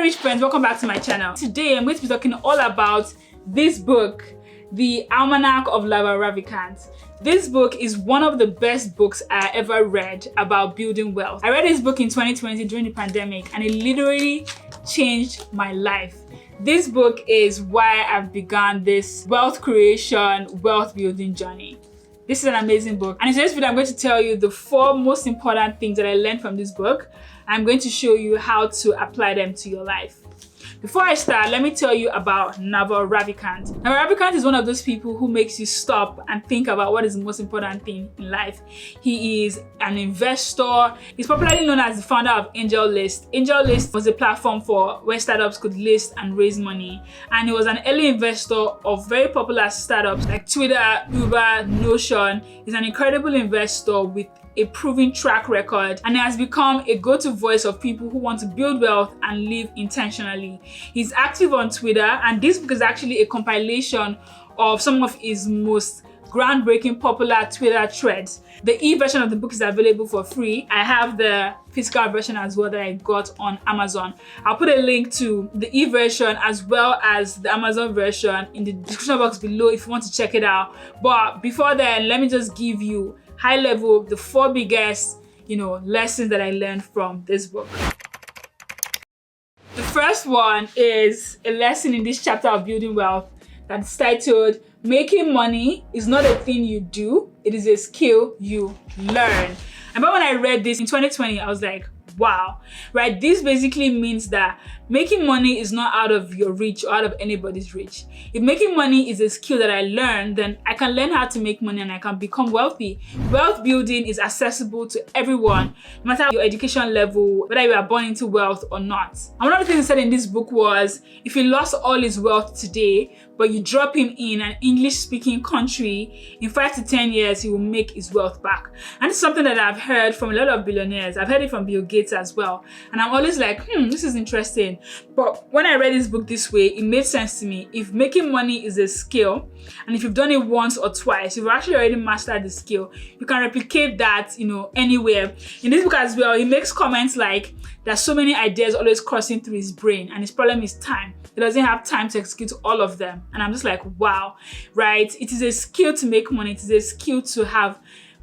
Hey rich friends, welcome back to my channel. Today I'm going to be talking all about this book, the Almanack of Naval Ravikant. This book is one of the best books I ever read about building wealth. I read this book in 2020 during the pandemic and it literally changed my life. This book is why I've begun this wealth creation, wealth building journey. This is an amazing book. And in today's video, I'm going to tell you the 4 most important things that I learned from this book. I'm going to show you how to apply them to your life. Before I start, let me tell you about Naval Ravikant. Naval Ravikant is one of those people who makes you stop and think about what is the most important thing in life. He is an investor. He's popularly known as the founder of AngelList. AngelList was a platform for where startups could list and raise money. And he was an early investor of very popular startups like Twitter, Uber, Notion. He's an incredible investor with a proven track record, and he has become a go-to voice of people who want to build wealth and live intentionally. He's active on Twitter, and this book is actually a compilation of some of his most groundbreaking popular Twitter threads. The e-version of the book is available for free. I have the physical version as well that I got on Amazon. I'll put a link to the e-version as well as the Amazon version in the description box below if you want to check it out. But before then, let me just give you high level the 4 biggest lessons that I learned from this book. The first one is a lesson in this chapter of building wealth that's titled, "Making money is not a thing you do, it is a skill you learn." And when I read this in 2020, I was like, wow, right? This basically means that making money is not out of your reach or out of anybody's reach. If making money is a skill that I learned, then I can learn how to make money and I can become wealthy. Wealth building is accessible to everyone, no matter your education level, whether you are born into wealth or not. And one of the things said in this book was, if he lost all his wealth today, but you drop him in an English-speaking country, in 5 to 10 years, he will make his wealth back. And it's something that I've heard from a lot of billionaires. I've heard it from Bill Gates as well. And I'm always like, this is interesting. But when I read this book this way, it made sense to me. If making money is a skill, and if you've done it once or twice, you've actually already mastered the skill, you can replicate that, anywhere. In this book as well, he makes comments like, there's so many ideas always crossing through his brain, and his problem is time. He doesn't have time to execute all of them. And I'm just like, wow, right? It is a skill to make money. It is a skill to have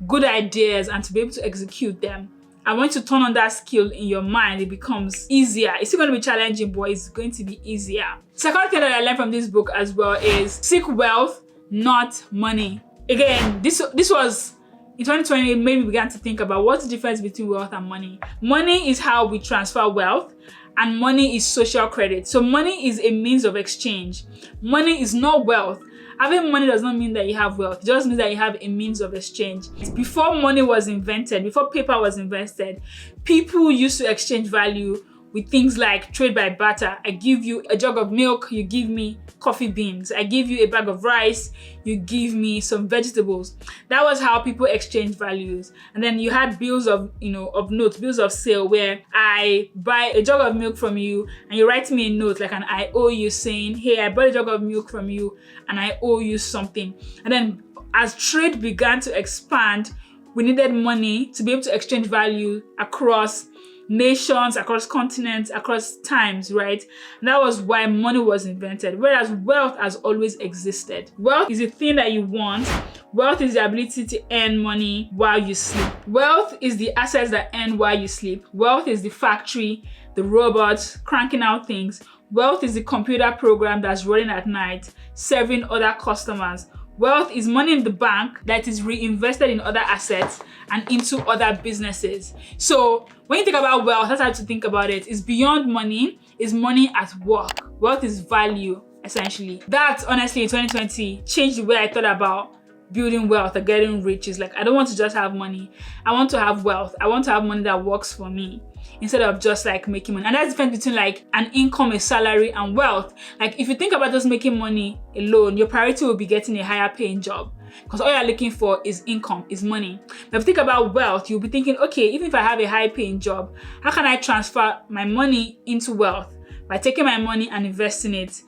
good ideas and to be able to execute them. And once you turn on that skill in your mind, it becomes easier. It's still going to be challenging, but it's going to be easier. Second thing that I learned from this book as well is seek wealth, not money. Again, this was in 2020, it made me begin to think about what's the difference between wealth and money. Money is how we transfer wealth, and money is social credit. So money is a means of exchange. Money is not wealth. Having money does not mean that you have wealth. It just means that you have a means of exchange. Before money was invented, before paper was invented, people used to exchange value with things like trade by barter. I give you a jug of milk, you give me coffee beans. I give you a bag of rice, you give me some vegetables. That was how people exchange values. And then you had bills of notes, bills of sale, where I buy a jug of milk from you and you write me a note like an I owe you, saying, hey, I bought a jug of milk from you and I owe you something. And then as trade began to expand, we needed money to be able to exchange value across nations, across continents, across times, right? And that was why money was invented, whereas wealth has always existed. Wealth is a thing that you want. Wealth is the ability to earn money while you sleep. Wealth is the assets that earn while you sleep. Wealth is the factory, the robots cranking out things. Wealth is the computer program that's running at night, serving other customers. Wealth is money in the bank that is reinvested in other assets and into other businesses. So when you think about wealth, that's how to think about it. It's beyond money, it's money at work. Wealth is value, essentially. That, honestly, in 2020, changed the way I thought about building wealth or getting rich. Is like, I don't want to just have money. I want to have wealth. I want to have money that works for me, instead of just like making money. And that's the difference between like an income, a salary, and wealth. Like if you think about just making money alone, your priority will be getting a higher paying job, because all you're looking for is income, is money. But if you think about wealth, you'll be thinking, okay, even if I have a high paying job, how can I transfer my money into wealth? By taking my money and investing it,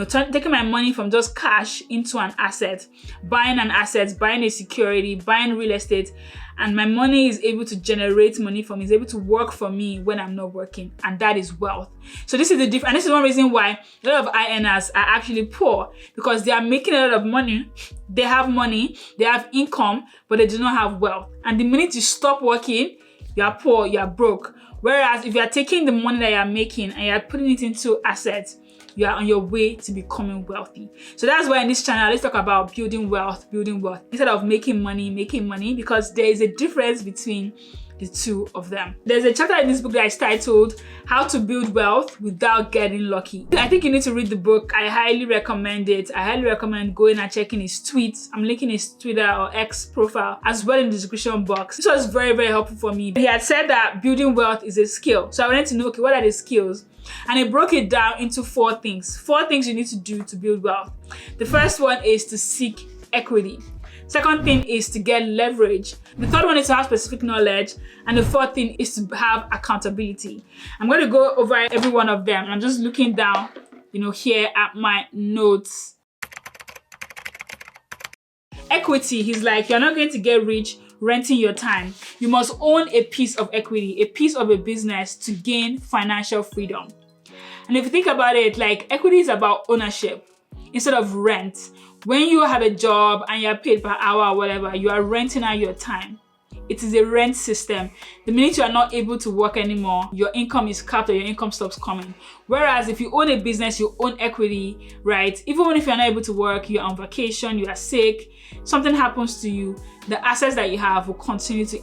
taking my money from just cash into an asset, buying a security, buying real estate, and my money is able to generate money for me, is able to work for me when I'm not working, and that is wealth. So this is the difference, and this is one reason why a lot of high earners are actually poor, because they are making a lot of money, they have money, they have income, but they do not have wealth. And the minute you stop working, you are poor, you are broke. Whereas if you are taking the money that you are making and you are putting it into assets, you are on your way to becoming wealthy. So that's why in this channel, let's talk about building wealth, instead of making money, because there is a difference between the two of them. There's a chapter in this book that is titled How to Build Wealth Without Getting Lucky. I think you need to read the book. I highly recommend it. I highly recommend going and checking his tweets. I'm linking his Twitter or X profile as well in the description box. This was very, very helpful for me. He had said that building wealth is a skill. So I wanted to know, okay, what are the skills? And he broke it down into 4 things. 4 things you need to do to build wealth. The first one is to seek equity. Second thing is to get leverage. The third one is to have specific knowledge. And the fourth thing is to have accountability. I'm going to go over every one of them. I'm just looking down, here at my notes. Equity, he's like, you're not going to get rich renting your time. You must own a piece of equity, a piece of a business to gain financial freedom. And if you think about it, like, equity is about ownership instead of rent. When you have a job and you're paid per hour or whatever, you are renting out your time. It is a rent system. The minute you are not able to work anymore, your income is capped or your income stops coming. Whereas if you own a business, you own equity, right? Even if you're not able to work, you're on vacation, you are sick, something happens to you, the assets that you have will continue to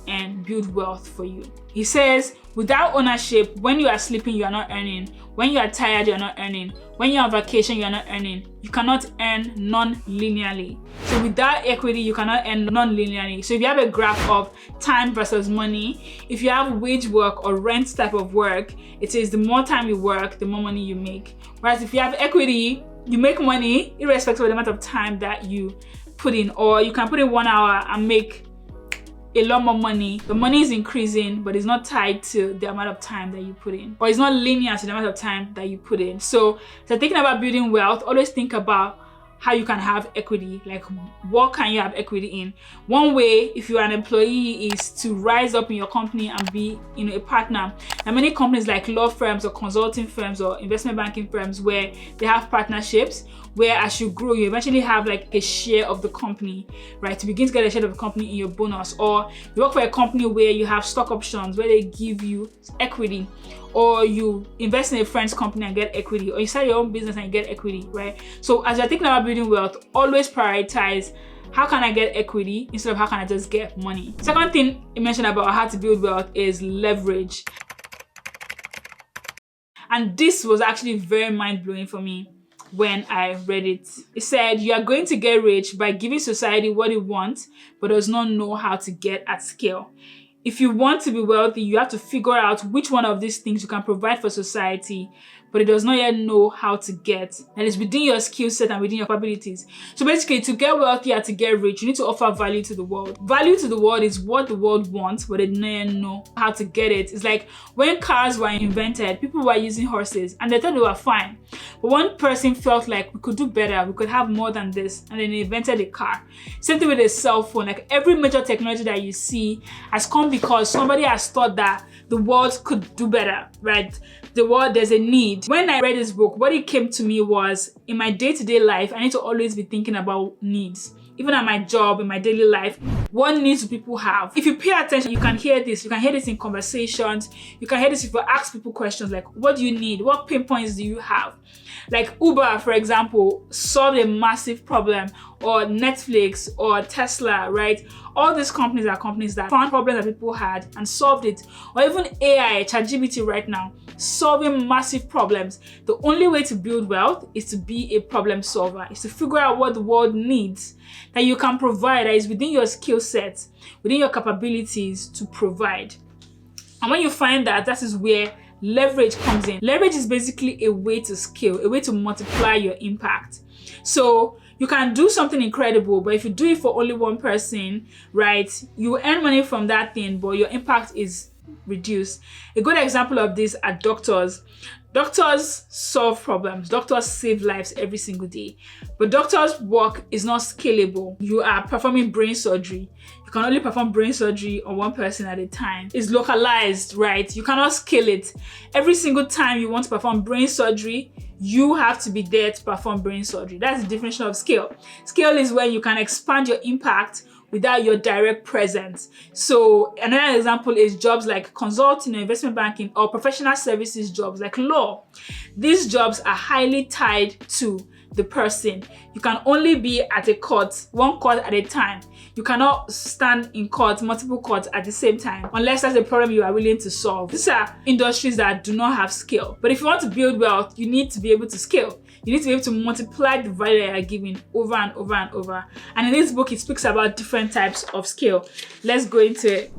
build wealth for you. He says, without ownership, when you are sleeping, you are not earning. When you are tired, you are not earning. When you're on vacation, you are not earning. You cannot earn non-linearly. So without equity, you cannot earn non-linearly. So if you have a graph of time versus money, if you have wage work or rent type of work, it says the more time you work, the more money you make. Whereas if you have equity, you make money irrespective of the amount of time that you put in, or you can put in 1 hour and make a lot more money. The money is increasing, but it's not tied to the amount of time that you put in, or it's not linear to the amount of time that you put in. So thinking about building wealth, always think about how you can have equity. Like, what can you have equity in? One way, if you're an employee, is to rise up in your company and be a partner. There are many companies like law firms or consulting firms or investment banking firms where they have partnerships, where as you grow, you eventually have like a share of the company, right? To begin to get a share of the company in your bonus. Or you work for a company where you have stock options, where they give you equity. Or you invest in a friend's company and get equity, or you start your own business and you get equity, right? So as you're thinking about building wealth, always prioritize, how can I get equity instead of how can I just get money? Second thing he mentioned about how to build wealth is leverage. And this was actually very mind-blowing for me when I read it. It said, you are going to get rich by giving society what it wants, but does not know how to get at scale. If you want to be wealthy, you have to figure out which one of these things you can provide for society, but it does not yet know how to get. And it's within your skill set and within your capabilities. So basically, to get wealthy and to get rich, you need to offer value to the world. Value to the world is what the world wants, but they don't yet know how to get it. It's like when cars were invented, people were using horses and they thought they were fine. But one person felt like we could do better, we could have more than this, and then they invented a car. Same thing with a cell phone. Like, every major technology that you see has come because somebody has thought that the world could do better, right? The world, there's a need. When I read this book, what it came to me was, in my day-to-day life, I need to always be thinking about needs. Even at my job, in my daily life, what needs do people have? If you pay attention, you can hear this. You can hear this in conversations. You can hear this if you ask people questions like, what do you need? What pain points do you have? Like Uber, for example, solved a massive problem, or Netflix or Tesla, right? All these companies are companies that found problems that people had and solved it. Or even AI, ChatGPT right now, solving massive problems. The only way to build wealth is to be a problem solver, is to figure out what the world needs that you can provide, that is within your skill set, within your capabilities to provide. And when you find that, that is where leverage comes in. Leverage is basically a way to scale, a way to multiply your impact. So you can do something incredible, but if you do it for only one person, right, you earn money from that thing, but your impact is reduced. A good example of this are doctors. Doctors solve problems. Doctors save lives every single day. But doctors' work is not scalable. You are performing brain surgery. You can only perform brain surgery on one person at a time. It's localized, right? You cannot scale it. Every single time you want to perform brain surgery, you have to be there to perform brain surgery. That's the definition of scale. Scale is when you can expand your impact without your direct presence. So another example is jobs like consulting or investment banking or professional services jobs like law. These jobs are highly tied to the person. You can only be at a court, one court at a time. You cannot stand in court, multiple courts at the same time, unless that's a problem you are willing to solve. These are industries that do not have scale. But if you want to build wealth, you need to be able to scale. You need to be able to multiply the value that you are giving over and over and over. And in this book, it speaks about different types of scale. Let's go into it.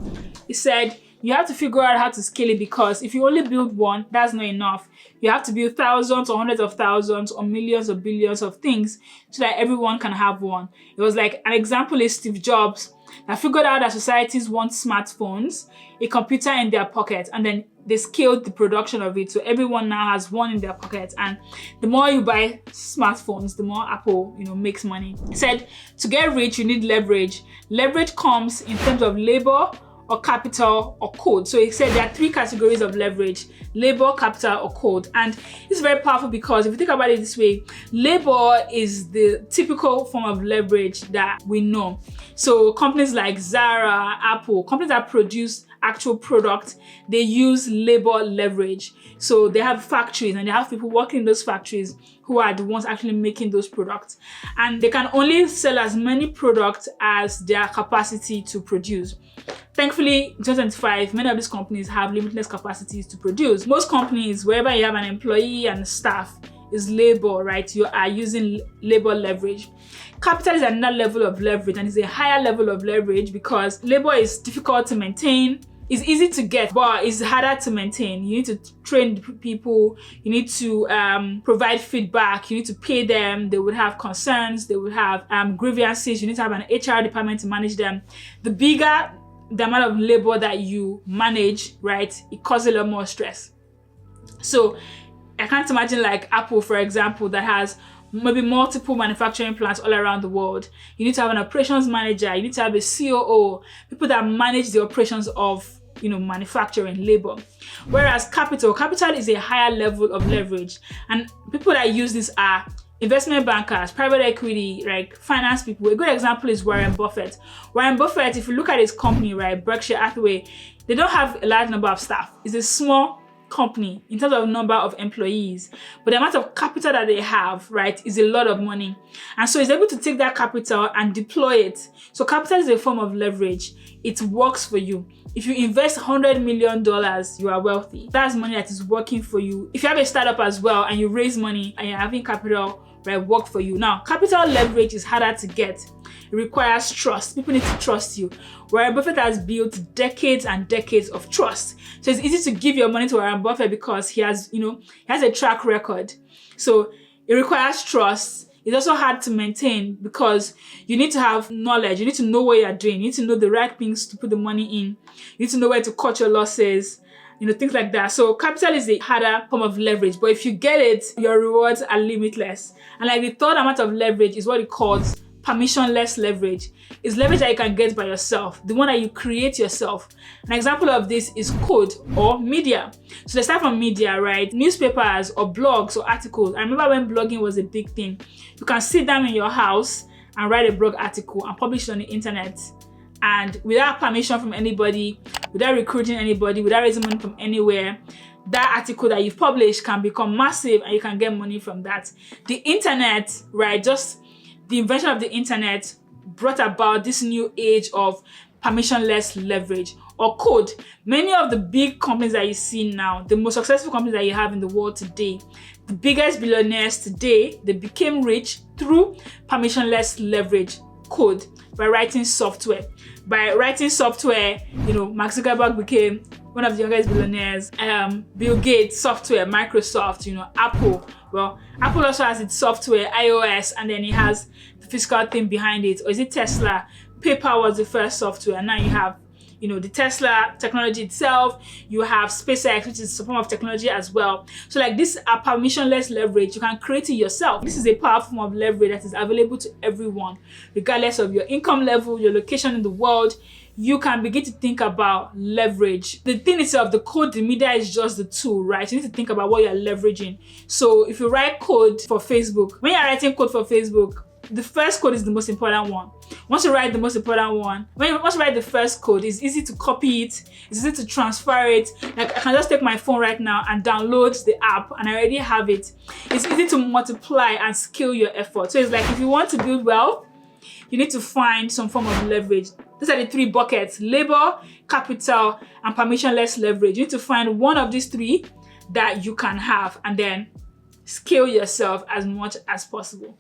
It said, you have to figure out how to scale it, because if you only build one, that's not enough. You have to build thousands or hundreds of thousands or millions or billions of things so that everyone can have one. It was like, an example is Steve Jobs that figured out that societies want smartphones, a computer in their pocket, and then they scaled the production of it. So everyone now has one in their pocket. And the more you buy smartphones, the more Apple, makes money. He said, to get rich, you need leverage. Leverage comes in terms of labor or capital or code. So he said there are 3 categories of leverage: labor, capital, or code. And it's very powerful because if you think about it this way, labor is the typical form of leverage that we know. So companies like Zara, Apple, companies that produce actual product, they use labor leverage. So they have factories and they have people working in those factories who are the ones actually making those products. And they can only sell as many products as their capacity to produce. Thankfully, in 2025, many of these companies have limitless capacities to produce. Most companies, wherever you have an employee and staff, is labor, right? You are using labor leverage. Capital is another level of leverage, and it's a higher level of leverage because labor is difficult to maintain. It's easy to get, but it's harder to maintain. You need to train people. You need to provide feedback. You need to pay them. They would have concerns. They would have grievances. You need to have an HR department to manage them. The bigger the amount of labor that you manage, right, it causes a lot more stress. So I can't imagine like Apple, for example, that has maybe multiple manufacturing plants all around the world. You need to have an operations manager. You need to have a COO, people that manage the operations of manufacturing labor. Whereas capital is a higher level of leverage. And people that use this are investment bankers, private equity, like finance people. A good example is Warren Buffett. Warren Buffett, if you look at his company, right, Berkshire Hathaway, they don't have a large number of staff. It's a small company in terms of number of employees, but the amount of capital that they have, right, is a lot of money. And so he's able to take that capital and deploy it. So capital is a form of leverage. It works for you. If you invest $100 million, you are wealthy. That's money that is working for you. If you have a startup as well and you raise money and you're having capital, right, work for you. Now, capital leverage is harder to get. It requires trust. People need to trust you. Warren Buffett has built decades and decades of trust. So it's easy to give your money to Warren Buffett because he has a track record. So it requires trust. It's also hard to maintain because you need to have knowledge. You need to know what you're doing. You need to know the right things to put the money in. You need to know where to cut your losses, things like that. So capital is a harder form of leverage, but if you get it, your rewards are limitless. And like the third amount of leverage is what it calls permissionless leverage. It's leverage that you can get by yourself, the one that you create yourself. An example of this is code or media. So let's start from media, right? Newspapers or blogs or articles. I remember when blogging was a big thing. You can sit down in your house and write a blog article and publish it on the internet. And without permission from anybody, without recruiting anybody, without raising money from anywhere, that article that you've published can become massive and you can get money from that. The internet, right? Just the invention of the internet brought about this new age of permissionless leverage or code. Many of the big companies that you see now, the most successful companies that you have in the world today, the biggest billionaires today, they became rich through permissionless leverage code by writing software. By writing software, Mark Zuckerberg became one of the youngest billionaires. Bill Gates, software, Microsoft, Apple. Well, Apple also has its software, iOS, and then it has the physical thing behind it. Or is it Tesla? PayPal was the first software, and now you have the Tesla technology itself. You have SpaceX, which is a form of technology as well. So like this are permissionless leverage. You can create it yourself. This is a powerful form of leverage that is available to everyone, regardless of your income level, your location in the world. You can begin to think about leverage. The thing itself, the code, the media is just the tool, right? You need to think about what you're leveraging. So if you write code for Facebook, when you're writing code for Facebook, the first code is the most important one. Once you write the most important one, once you write the first code, it's easy to copy it, it's easy to transfer it. Like I can just take my phone right now and download the app and I already have it. It's easy to multiply and scale your effort. So it's like if you want to build wealth, you need to find some form of leverage. These are the three buckets: labor, capital, and permissionless leverage. You need to find one of these three that you can have and then scale yourself as much as possible.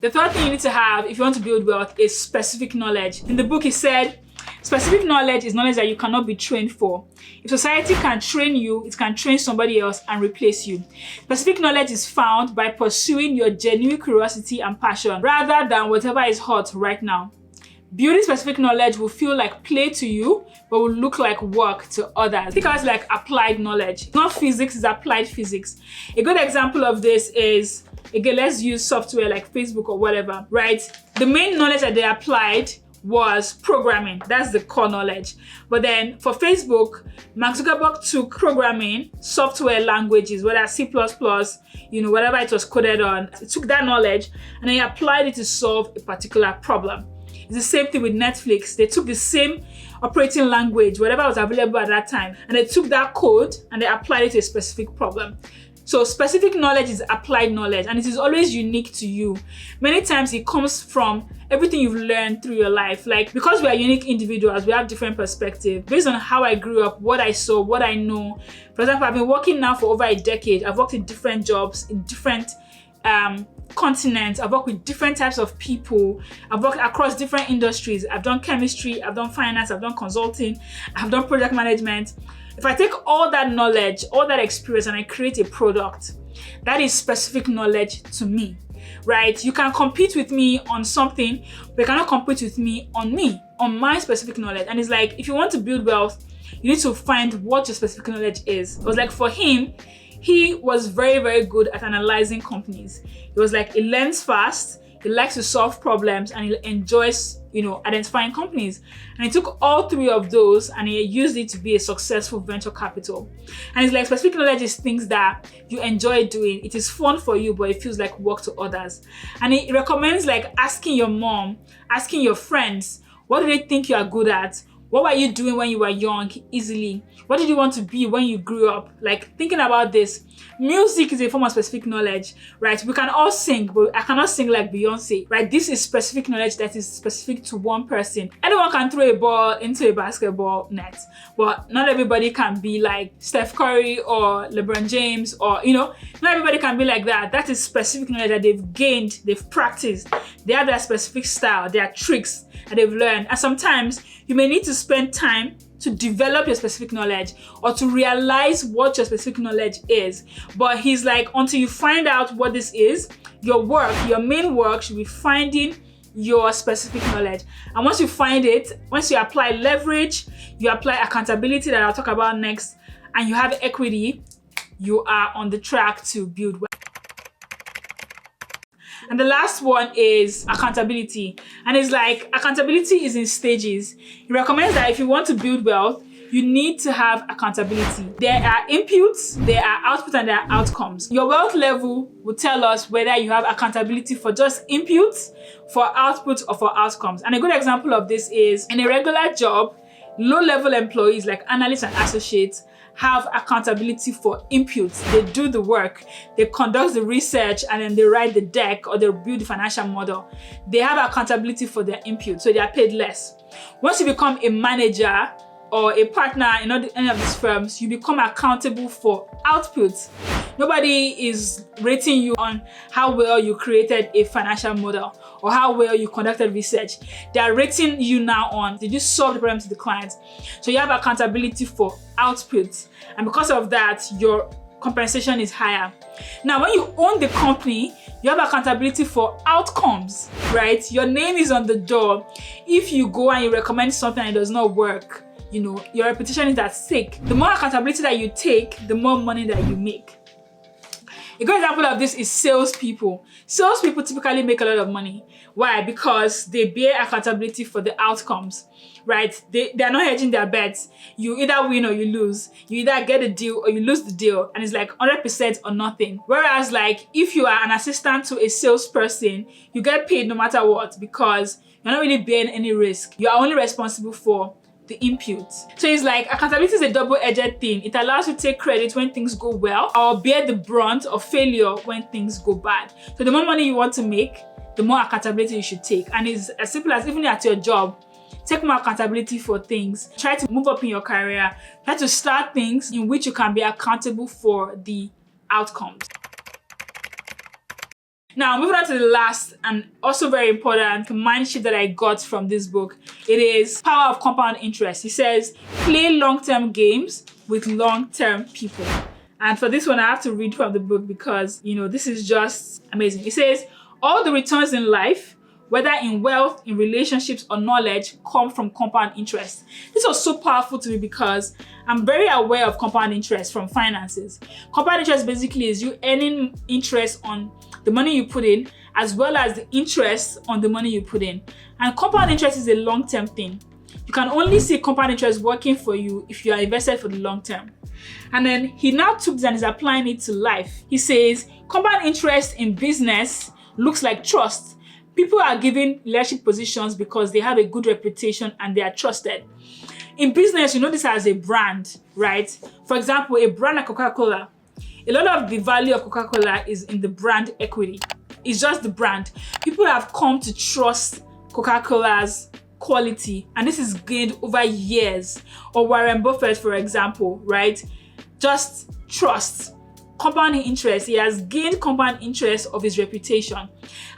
The third thing you need to have if you want to build wealth is specific knowledge. In the book, it said, specific knowledge is knowledge that you cannot be trained for. If society can train you, it can train somebody else and replace you. Specific knowledge is found by pursuing your genuine curiosity and passion rather than whatever is hot right now. Building specific knowledge will feel like play to you, but will look like work to others. Think of it like applied knowledge. It's not physics, it's applied physics. A good example of this is, again, let's use software like Facebook or whatever, right? The main knowledge that they applied was programming. That's the core knowledge. But then for Facebook, Mark Zuckerberg took programming, software languages, whether C++, whatever it was coded on. He took that knowledge and he applied it to solve a particular problem. It's the same thing with Netflix. They took the same operating language, whatever was available at that time, and they took that code and they applied it to a specific problem. So specific knowledge is applied knowledge and it is always unique to you. Many times it comes from everything you've learned through your life. Like, because we are unique individuals, we have different perspectives. Based on how I grew up, what I saw, what I know. For example, I've been working now for over a decade. I've worked in different jobs, in different continents. I've worked with different types of people. I've worked across different industries. I've done chemistry, I've done finance, I've done consulting, I've done project management. If I take all that knowledge, all that experience, and I create a product, that is specific knowledge to me, right? You can compete with me on something, but you cannot compete with me, on my specific knowledge. And it's like, if you want to build wealth, you need to find what your specific knowledge is. It was like for him, he was very, very good at analyzing companies. It was like he learns fast, he likes to solve problems, and he enjoys, identifying companies. And he took all three of those and he used it to be a successful venture capital. And it's like specific knowledge is things that you enjoy doing. It is fun for you, but it feels like work to others. And he recommends like asking your mom, asking your friends, what do they think you are good at? What were you doing when you were young easily? What did you want to be when you grew up? Like thinking about this, music is a form of specific knowledge, right? We can all sing, but I cannot sing like Beyonce, right? This is specific knowledge that is specific to one person. Anyone can throw a ball into a basketball net, but not everybody can be like Steph Curry or LeBron James or, not everybody can be like that. That is specific knowledge that they've gained, they've practiced. They have their specific style, their tricks that they've learned. And sometimes you may need to spend time to develop your specific knowledge or to realize what your specific knowledge is. But he's like, until you find out what this is, your main work should be finding your specific knowledge. And once you find it, once you apply leverage, you apply accountability that I'll talk about next, and you have equity, you are on the track to build wealth. And the last one is accountability. And it's like accountability is in stages. He recommends that if you want to build wealth, you need to have accountability. There are inputs, there are outputs, and there are outcomes. Your wealth level will tell us whether you have accountability for just inputs, for outputs, or for outcomes. And a good example of this is in a regular job, low-level employees like analysts and associates have accountability for inputs. They do the work, they conduct the research, and then they write the deck or they build the financial model. They have accountability for their input, so they are paid less. Once you become a manager or a partner in any of these firms, you become accountable for outputs. Nobody is rating you on how well you created a financial model or how well you conducted research. They are rating you now on, did you solve the problem to the client? So you have accountability for outputs. And because of that, your compensation is higher. Now, when you own the company, you have accountability for outcomes, right? Your name is on the door. If you go and you recommend something and it does not work, your reputation is at stake. The more accountability that you take, the more money that you make. A good example of this is salespeople. Salespeople typically make a lot of money. Why? Because they bear accountability for the outcomes, right? They are not hedging their bets. You either win or you lose. You either get a deal or you lose the deal, and it's like 100% or nothing. Whereas, like, if you are an assistant to a salesperson, you get paid no matter what because you're not really bearing any risk. You are only responsible for the input. So it's like accountability is a double-edged thing. It allows you to take credit when things go well or bear the brunt of failure when things go bad. So the more money you want to make, the more accountability you should take. And it's as simple as even at your job, take more accountability for things. Try to move up in your career. Try to start things in which you can be accountable for the outcomes. Now, moving on to the last and also very important mind shift that I got from this book. It is power of compound interest. He says, play long-term games with long-term people. And for this one, I have to read from the book because, this is just amazing. He says, all the returns in life, whether in wealth, in relationships, or knowledge, come from compound interest. This was so powerful to me because I'm very aware of compound interest from finances. Compound interest basically is you earning interest on the money you put in, as well as the interest on the money you put in. And compound interest is a long-term thing. You can only see compound interest working for you if you are invested for the long term. And then he now took this and is applying it to life. He says, compound interest in business looks like trust. People are given leadership positions because they have a good reputation and they are trusted. In business, you know this as a brand, right? For example, a brand like Coca-Cola. A lot of the value of Coca-Cola is in the brand equity. It's just the brand. People have come to trust Coca-Cola's quality, and this is gained over years. Or Warren Buffett, for example, right? Just trust. Compound interest. He has gained compound interest of his reputation.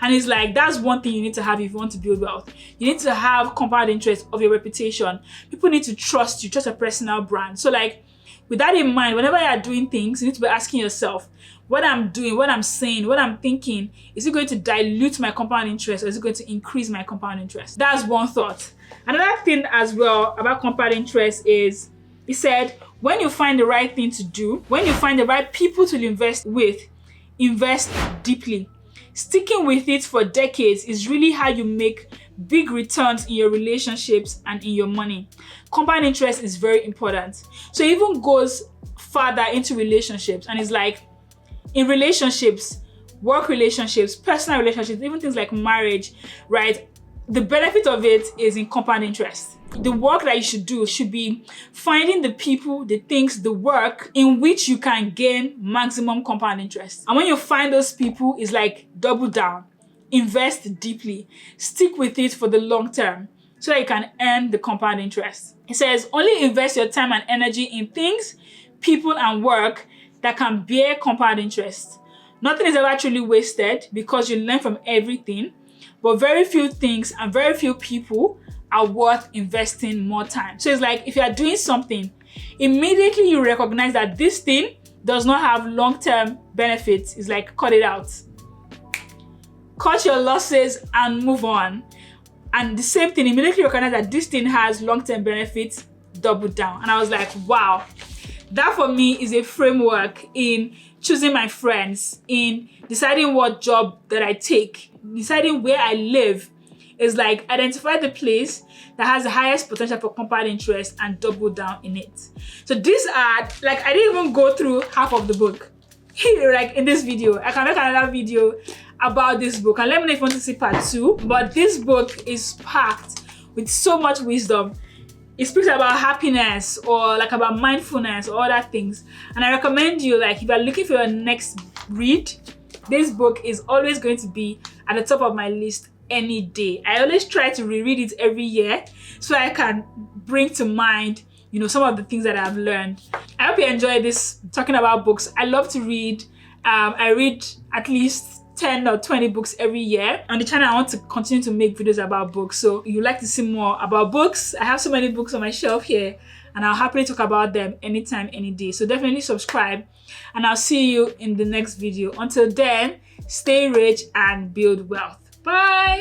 And it's like, that's one thing you need to have if you want to build wealth. You need to have compound interest of your reputation. People need to trust you, trust a personal brand. So like, with that in mind, whenever you are doing things, you need to be asking yourself, what I'm doing, what I'm saying, what I'm thinking, is it going to dilute my compound interest or is it going to increase my compound interest? That's one thought. Another thing as well about compound interest is, he said, when you find the right thing to do, when you find the right people to invest with, invest deeply. Sticking with it for decades is really how you make big returns in your relationships and in your money. Compound interest is very important. So it even goes further into relationships, and it's like, in relationships, work relationships, personal relationships, even things like marriage, right? The benefit of it is in compound interest. The work that you should do should be finding the people, the things, the work in which you can gain maximum compound interest. And when you find those people, it's like double down, invest deeply, stick with it for the long term so that you can earn the compound interest. It says, only invest your time and energy in things, people, and work that can bear compound interest. Nothing is ever truly wasted because you learn from everything, but very few things and very few people are worth investing more time. So it's like, if you are doing something, immediately you recognize that this thing does not have long-term benefits. It's like, cut it out. Cut your losses and move on. And the same thing, immediately recognize that this thing has long-term benefits, double down. And I was like, wow. That for me is a framework in choosing my friends, in deciding what job that I take, deciding where I live. Is like, identify the place that has the highest potential for compound interest and double down in it. So these are, like, I didn't even go through half of the book. Like in this video, I can make another video about this book. And let me know if you want to see part 2. But this book is packed with so much wisdom. It speaks about happiness or like about mindfulness or other things. And I recommend you, like, if you're looking for your next read, this book is always going to be at the top of my list any day. I always try to reread it every year so I can bring to mind, some of the things that I've learned. I hope you enjoy this talking about books. I love to read. I read at least 10 or 20 books every year. On the channel, I want to continue to make videos about books. So if you'd like to see more about books, I have so many books on my shelf here. and I'll happily talk about them anytime, any day. So definitely subscribe, and I'll see you in the next video. Until then, stay rich and build wealth. Bye.